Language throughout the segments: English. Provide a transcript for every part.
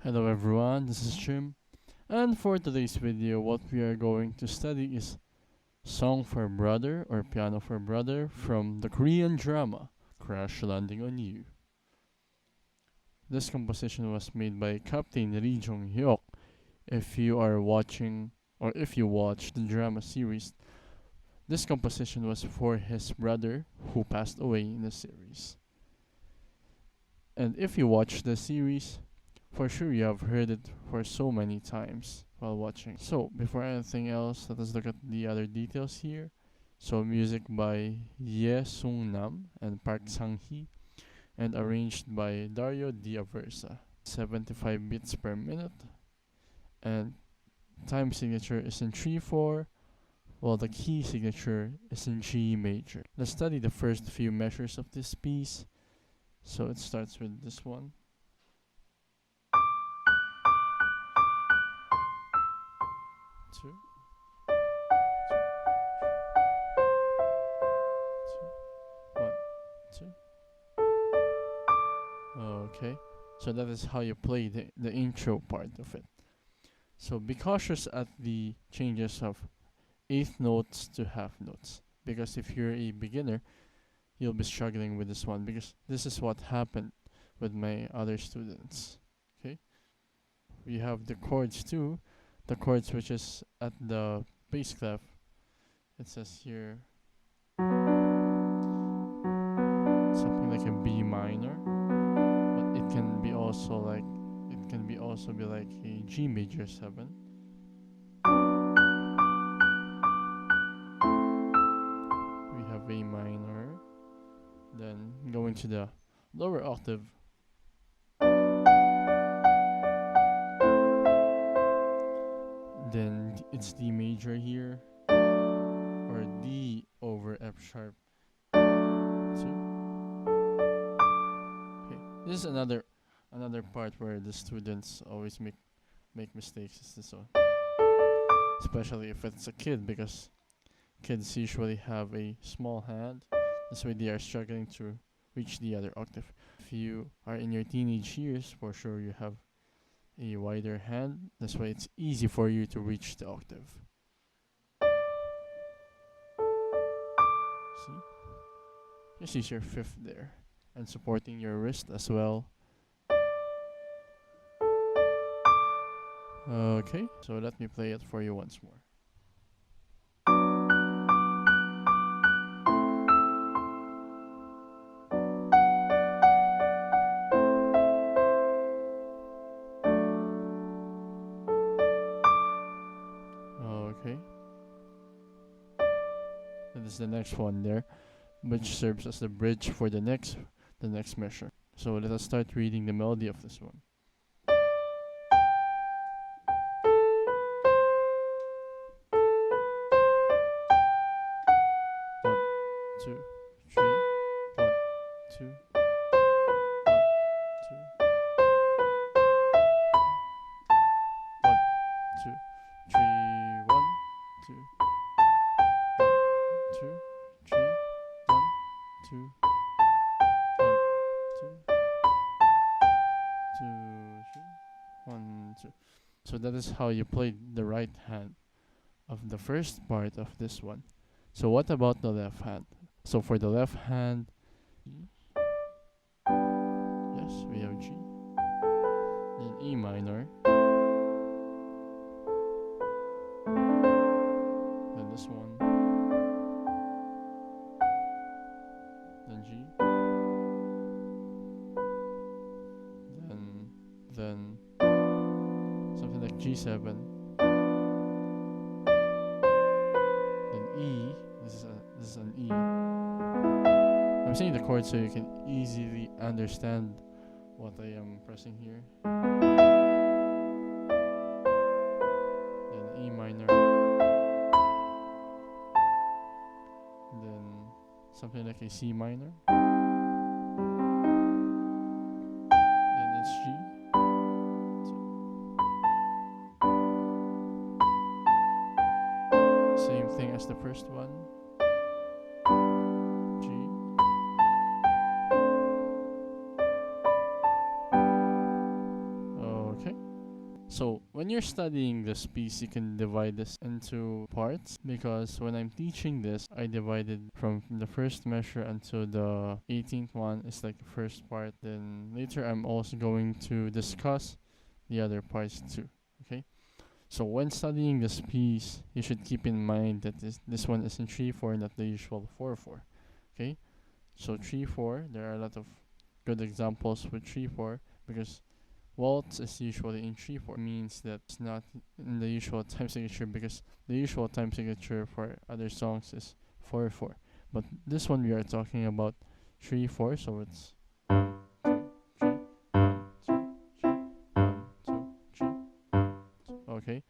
Hello everyone, this is Jim, and for today's video what we are going to study is Song for Brother or Piano for Brother from the Korean drama Crash Landing on You. This composition was made by Captain Lee Jong-hyuk. If you are watching or if you watch the drama series, this composition was for his brother who passed away in the series. And if you watch the series, for sure you have heard it for so many times while watching. So before anything else, let us look at the other details here. So music by Ye Sung Nam and Park Sang Hee, and arranged by Dario D aversa. 75 beats per minute, and time signature is in 3/4, while the key signature is in G major. Let's study the first few measures of this piece. So it starts with this one. Two. One, two. Okay, so that is how you play the intro part of it. So be cautious at the changes of eighth notes to half notes, because if you're a beginner, you'll be struggling with this one, because this is what happened with my other students. Okay, we have the chords too. The chords which is at the bass clef. It says here something like a B minor, but it can be also like a G major 7. We have A minor, then going to the lower octave, then it's D major here, or D over F sharp 2. Okay, this is another part where the students always make mistakes. Is this one, especially if it's a kid, because kids usually have a small hand. That's why they are struggling to reach the other octave. If you are in your teenage years, for sure you have a wider hand. That's why it's easy for you to reach the octave. See? Just use your fifth there, and supporting your wrist as well. Okay, so let me play it for you once more. Okay. And this is the next one there, which serves as the bridge for the next measure. So let us start reading the melody of this one. One, two, three. 1, 2. 1, 2. 1, 2, 3. 1, 2. 1, 2, 3. 1, 2. 1, 2. 2, 3. 1, 2. So that is how you play the right hand of the first part of this one. So what about the left hand? So for the left hand, yes, we have G, then E minor, then this one, then G, then something like G7, then E. This is an E. I'm saying the chords so you can easily understand what I am pressing here. Then E minor. Then something like a C minor. Then it's G. Same thing as the first one. G. Okay. So when you're studying this piece, you can divide this into parts, because when I'm teaching this, I divided from the first measure until the 18th one is like the first part. Then later I'm also going to discuss the other parts too. Okay? So when studying this piece, you should keep in mind that this one is in 3/4, not the usual 4/4. Okay? So 3/4, there are a lot of good examples with 3/4, because waltz is usually in 3/4. Means that it's not in the usual time signature, because the usual time signature for other songs is 4/4. But this one we are talking about 3/4, so it's 1, 2, 3, 1, 2, 3. Okay,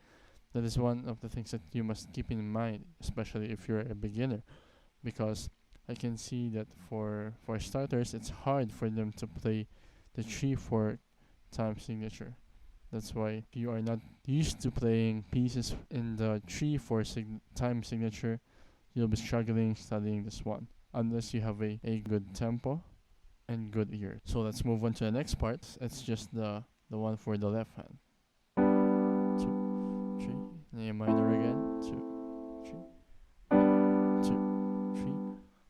that is one of the things that you must keep in mind, especially if you're a beginner, because I can see that for starters, it's hard for them to play the 3/4 time signature. That's why if you are not used to playing pieces in the 3/4 time signature, you'll be struggling studying this one, unless you have a good tempo and good ear. So let's move on to the next part. It's just the one for the left hand. 2, 3, A minor again. 2, 3, 1, 2, 3,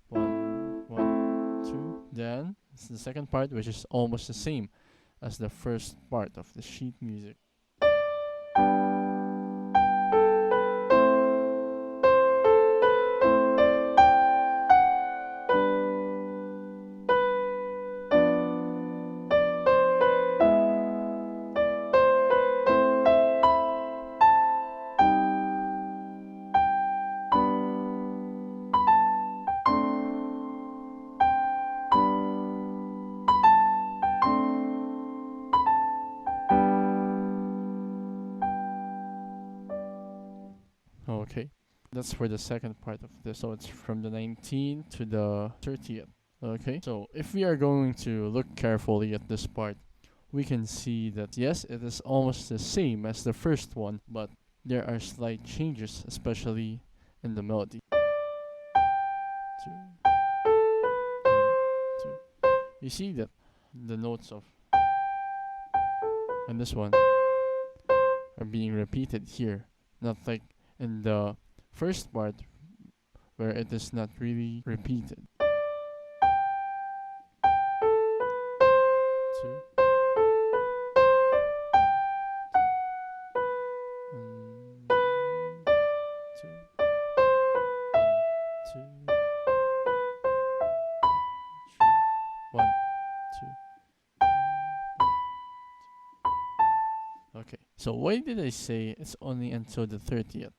1, 1, 2. Then it's the second part, which is almost the same as the first part of the sheet music. Okay, that's for the second part of this. So it's from the 19th to the 30th. Okay, so if we are going to look carefully at this part, we can see that yes, it is almost the same as the first one, but there are slight changes, especially in the melody. 2, 1, 2. You see that the notes of and this one are being repeated here, not like in the first part where it is not really repeated. 2, 1, 2, 1, 2, 3, 1, 2. Okay, so why did I say it's only until the 30th?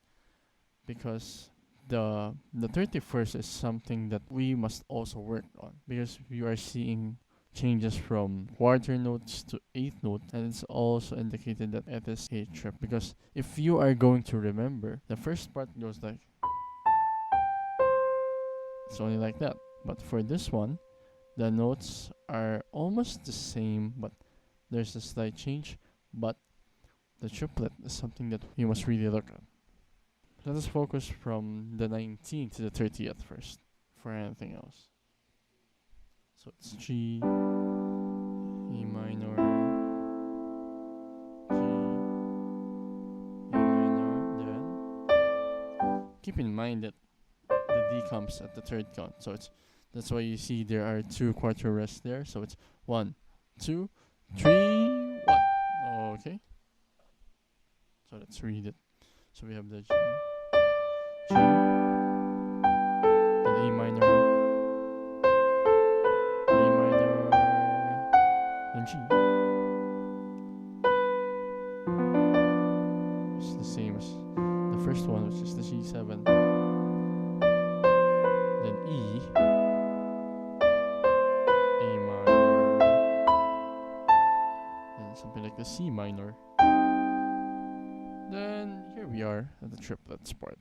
Because the 31st is something that we must also work on, because we are seeing changes from quarter notes to eighth note, and it's also indicated that it is a trip, because if you are going to remember, the first part goes like, it's only like that. But for this one, the notes are almost the same, but there's a slight change. But the triplet is something that you must really look at. Let us focus from the 19th to the 30th first, for anything else. So it's G, E minor, G, E minor, then keep in mind that the D comes at the third count. So that's why you see there are 2 quarter rests there. So it's 1, 2, 3, 1. Okay. So let's read it. So we have the G, then A minor, then G. It's the same as the first one, which is the G7. Then E, A minor, and something like the C minor. Then here we are at the triplets part.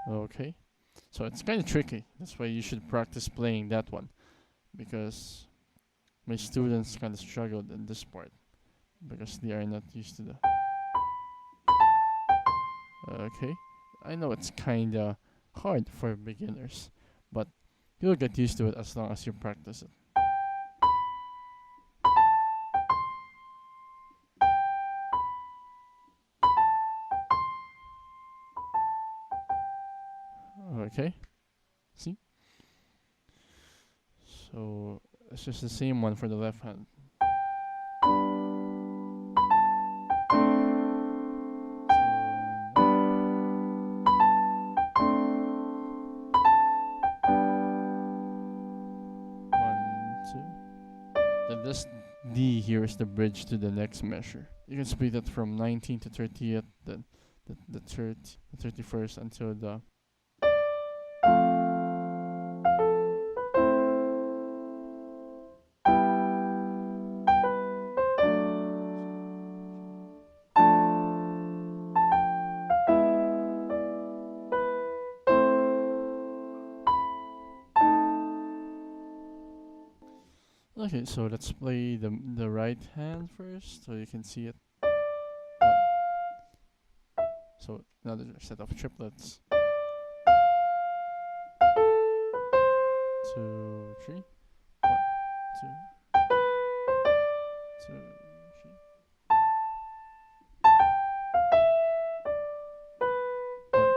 Okay, so it's kind of tricky. That's why you should practice playing that one, because my students kind of struggled in this part because they are not used to the Okay, I know it's kinda hard for beginners, but you'll get used to it as long as you practice it. Okay, see? So it's just the same one for the left hand. One, two. Then this D here is the bridge to the next measure. You can split it from 19 to 30th, then the 31st until the Okay, so let's play the right hand first, so you can see it. One. So another set of triplets. 2, 3. 1, 2, 2, 3. 1,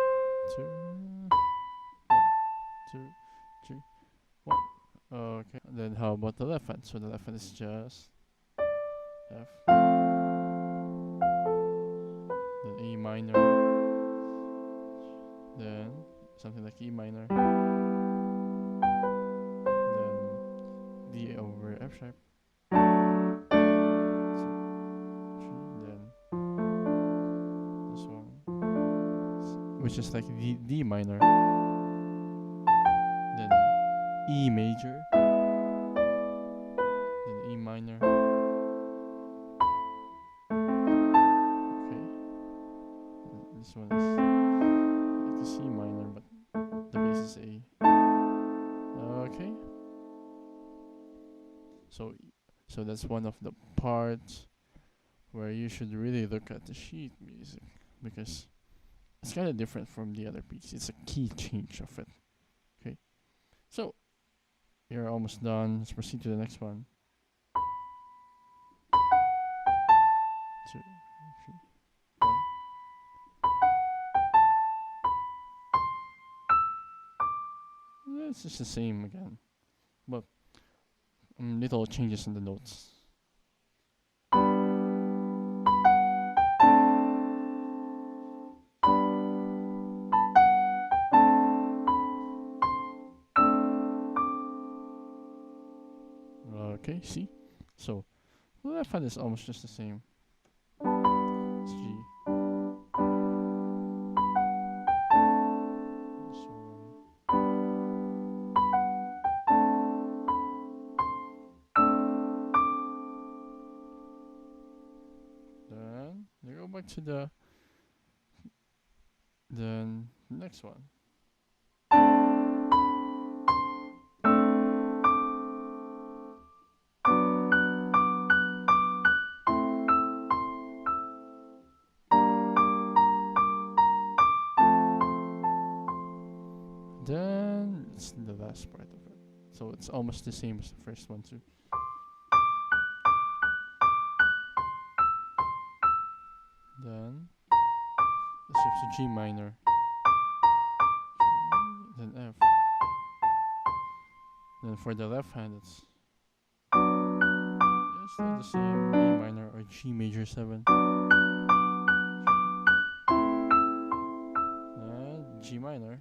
2, 1, 2, 3, 1. Okay, then how about the left hand? So the left hand is just F, then A minor, then something like E minor, then D over F sharp, so 3, then this one, which is like D minor, then E major, then E minor. Okay, this one is like the C minor, but the bass is A. Okay, so that's one of the parts where you should really look at the sheet music, because it's kind of different from the other piece. It's a key change of it. Okay, so you're almost done. Let's proceed to the next one. 2, 3, 1. It's just the same again, but little changes in the notes. Okay, see? So the left hand is almost just the same. It's G. This one. Then you go back to the next one. Then it's the last part of it. So it's almost the same as the first one too. Then it shifts to G minor. G, then F. Then for the left hand it's still the same, E minor or G major 7. And G minor.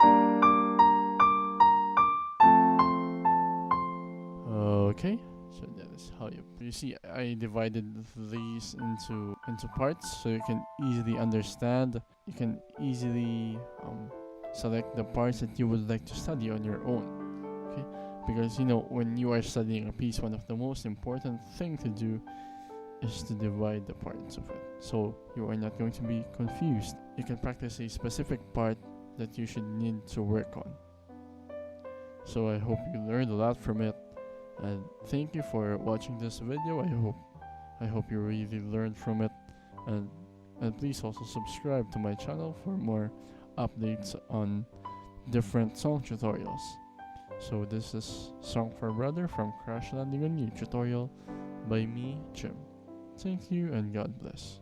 Okay, so that is how you see. I divided these into parts so you can easily understand. You can easily select the parts that you would like to study on your own. Okay, because when you are studying a piece, one of the most important thing to do is to divide the parts of it, so you are not going to be confused. You can practice a specific part that you should need to work on. So I hope you learned a lot from it. And thank you for watching this video. I hope you really learned from it, and And please also subscribe to my channel for more updates on different song tutorials. So this is Song for Brother from Crash Landing on You tutorial by me, Jim. Thank you and God bless.